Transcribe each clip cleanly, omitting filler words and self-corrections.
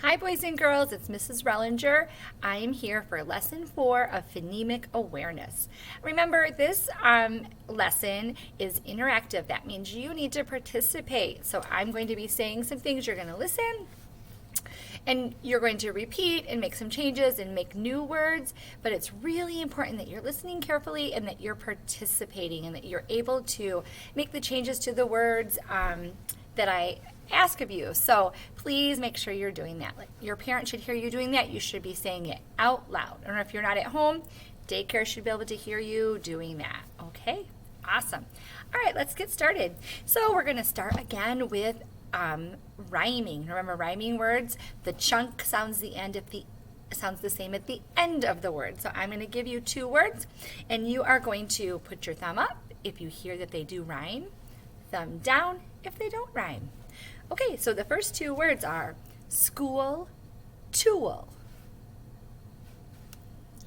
Hi boys and girls, it's Mrs. Rellinger. I am here for lesson 4 of phonemic awareness. Remember, this lesson is interactive. That means you need to participate. So I'm going to be saying some things. You're going to listen and you're going to repeat and make some changes and make new words. But it's really important that you're listening carefully and that you're participating and that you're able to make the changes to the words that I ask of you. So please make sure you're doing that. Like, your parents should hear you doing that. You should be saying it out loud. Or if you're not at home, daycare should be able to hear you doing that. Okay? Awesome. All right, let's get started. So we're going to start again with rhyming. Remember, rhyming words, the chunk sounds the same at the end of the word. So I'm going to give you 2 words, and you are going to put your thumb up if you hear that they do rhyme, thumb down if they don't rhyme. Okay, so the first 2 words are school, tool.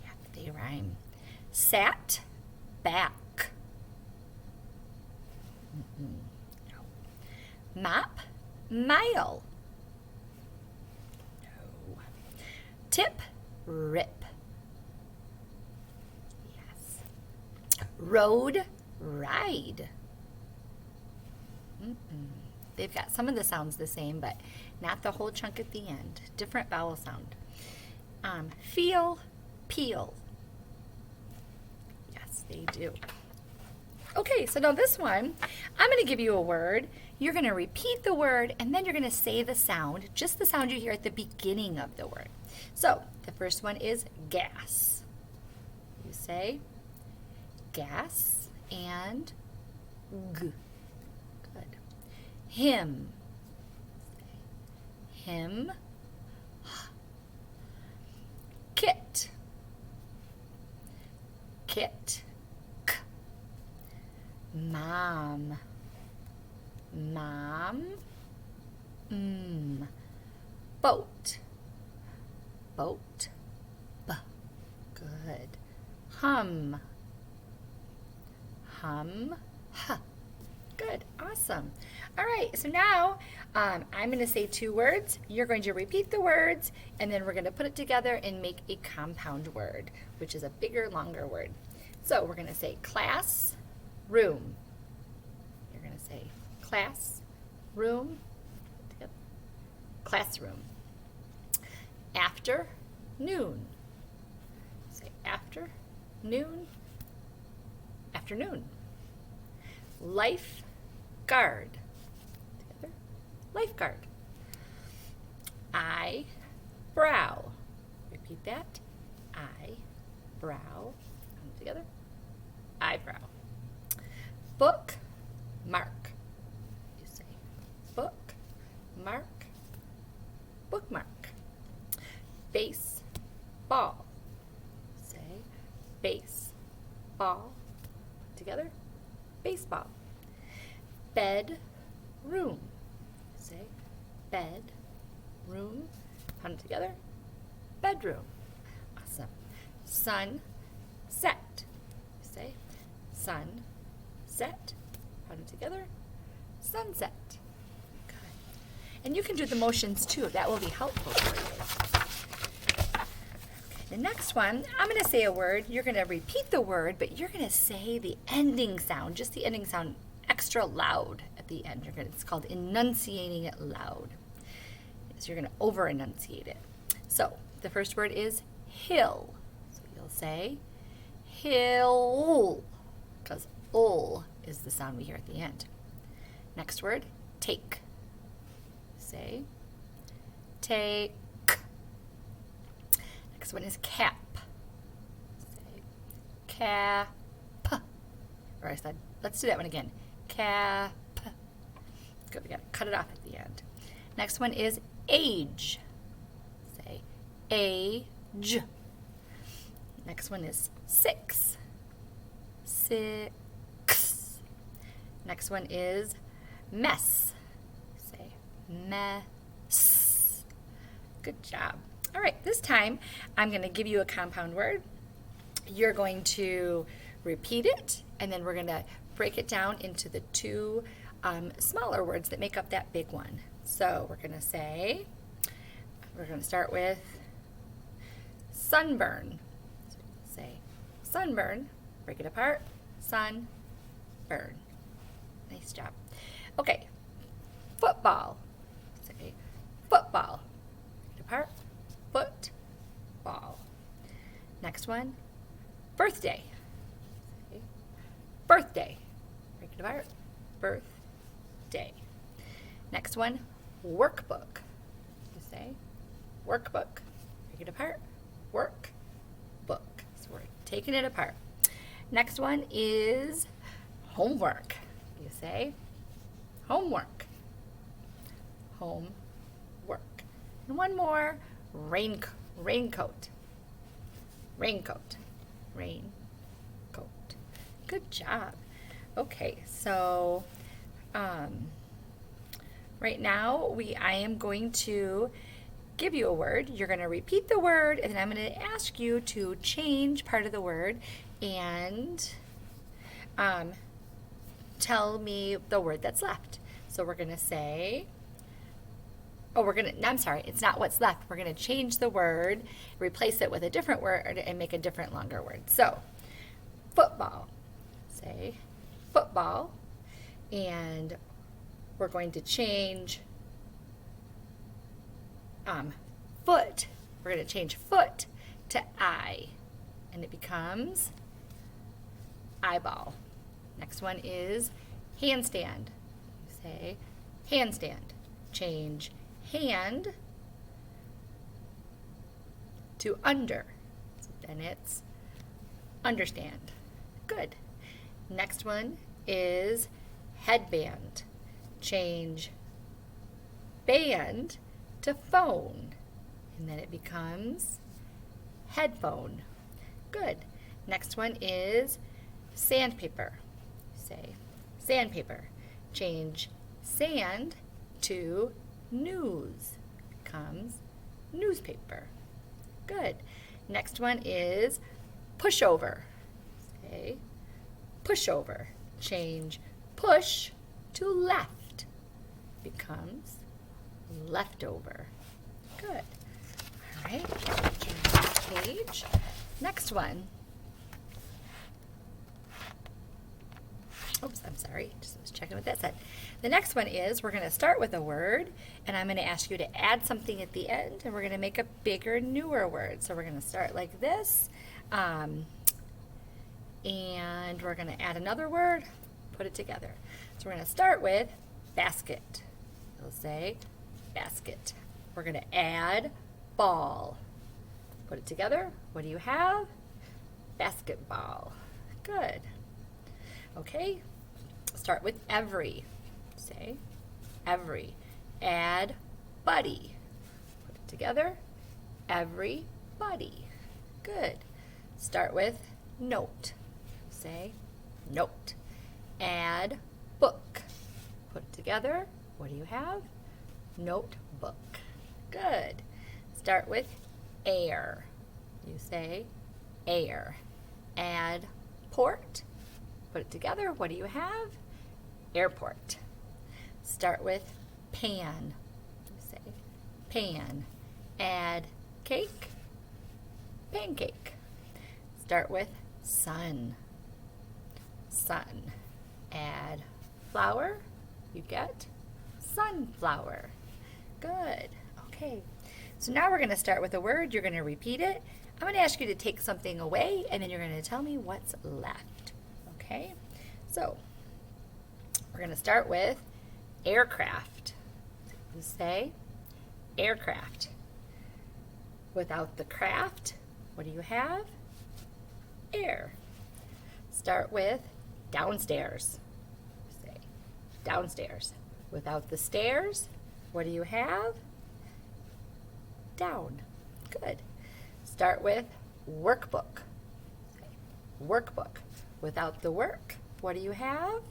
Yeah, they rhyme. Sat, back. No. Mop, mile. No. Tip, rip. Yes. Road, ride. They've got some of the sounds the same, but not the whole chunk at the end. Different vowel sound. Feel, peel. Yes, they do. Okay, so now this one, I'm going to give you a word. You're going to repeat the word, and then you're going to say the sound, just the sound you hear at the beginning of the word. So the first one is gas. You say gas and g. Good. Him. Him. Kit. Kit. K. Mom. Mom. Boat. Boat. B. Good. Hum. Hum. H. Good. Awesome. All right. So now I'm going to say 2 words. You're going to repeat the words, and then we're going to put it together and make a compound word, which is a bigger, longer word. So we're going to say class, room. You're going to say class, room, classroom. Afternoon. Say afternoon, afternoon. Lifeguard. Together. Lifeguard. Eyebrow. Repeat that. Eyebrow. Come together. Eyebrow. Bookmark. You say bookmark. Bookmark. Baseball. Say baseball. Together. Baseball. Bedroom. Say bedroom. Put them together. Bedroom. Awesome. Sunset. Say sunset. Put them together. Sunset. Good. And you can do the motions too. That will be helpful for you. The next one, I'm going to say a word. You're going to repeat the word, but you're going to say the ending sound, just the ending sound, extra loud at the end. It's called enunciating it loud. So you're going to over-enunciate it. So the first word is hill. So you'll say hill, because ul is the sound we hear at the end. Next word, take. Say take. Next one is cap. Say cap. Or I said, let's do that one again. Cap. Good, we got to cut it off at the end. Next one is age. Say age. Next one is 6. 6. Next one is mess. Say mess. Good job. All right, this time I'm going to give you a compound word. You're going to repeat it, and then we're going to break it down into the 2 smaller words that make up that big one. So we're going to say We're going to start with sunburn. So say sunburn, break it apart, sun, burn. Nice job. Okay, football. Say football, break it apart, football. Next one, birthday. Say birthday, break it apart, birthday. Next one, workbook. You say workbook, break it apart, workbook. So we're taking it apart. Next one is homework. You say homework, homework. And one more, raincoat, raincoat, raincoat. Good job. Okay, so right now I am going to give you a word. You're going to repeat the word, and then I'm going to ask you to change part of the word and tell me the word that's left. So we're going to say, I'm sorry, it's not what's left. We're going to change the word, replace it with a different word, and make a different longer word. So, football. Say football. And we're going to change foot. We're going to change foot to eye. And it becomes eyeball. Next one is handstand. Say handstand. Change hand to under. So then it's understand. Good. Next one is headband. Change band to phone. And then it becomes headphone. Good. Next one is sandpaper. Say sandpaper. Change sand to news. Becomes newspaper. Good. Next one is pushover. Say pushover. Change push to left. Becomes leftover. Good. All right. Turn the page. Next one. Oops, I'm sorry. Just was checking what that said. The next one is we're going to start with a word, and I'm going to ask you to add something at the end, and we're going to make a bigger, newer word. So we're going to start like this, and we're going to add another word, put it together. So we're going to start with basket. We'll say basket. We're going to add ball. Put it together. What do you have? Basketball. Good. Okay. Start with every. Say every. Add buddy. Put it together. Everybody. Good. Start with note. Say note. Add book. Put it together. What do you have? Notebook. Good. Start with air. You say air. Add port. Put it together. What do you have? Airport. Start with pan. You say pan. Add cake. Pancake. Start with sun. Sun. Add flower. You get sunflower. Good. Okay. So now we're going to start with a word. You're going to repeat it. I'm going to ask you to take something away, and then you're going to tell me what's left. Okay? So we're going to start with aircraft. You say aircraft. Without the craft, what do you have? Air. Start with downstairs. Say downstairs. Without the stairs, what do you have? Down. Good. Start with workbook. Say workbook. Without the work, what do you have?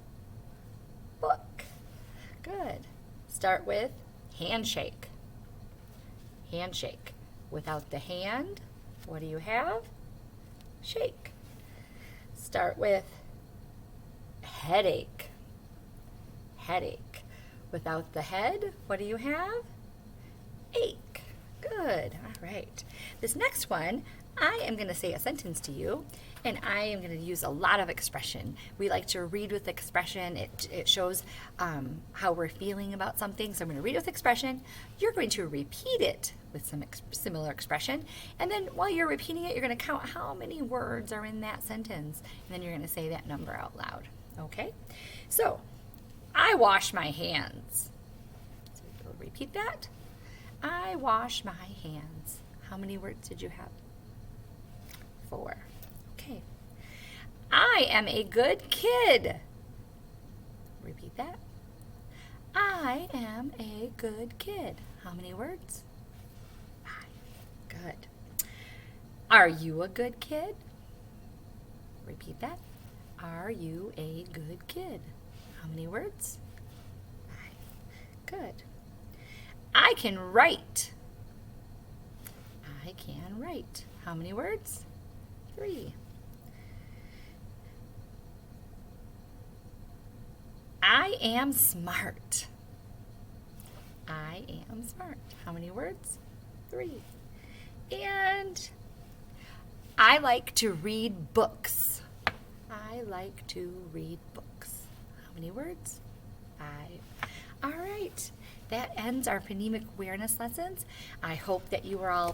Book. Good. Start with handshake. Handshake. Without the hand, what do you have? Shake. Start with headache. Headache. Without the head, what do you have? Ache. Good. Good. All right. This next one, I am going to say a sentence to you, and I am going to use a lot of expression. We like to read with expression. It shows how we're feeling about something. So I'm going to read with expression. You're going to repeat it with some similar expression. And then while you're repeating it, you're going to count how many words are in that sentence. And then you're going to say that number out loud. Okay? So, I wash my hands. So we'll repeat that. I wash my hands. How many words did you have? 4. Okay. I am a good kid. Repeat that. I am a good kid. How many words? 5. Good. Are you a good kid? Repeat that. Are you a good kid? How many words? 5. Good. I can write. I can write. How many words? 3. I am smart. I am smart. How many words? 3. And I like to read books. I like to read books. How many words? 5. All right. That ends our phonemic awareness lessons. I hope that you were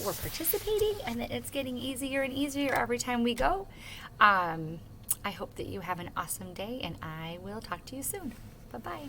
participating and that it's getting easier and easier every time we go. I hope that you have an awesome day, and I will talk to you soon. Bye-bye.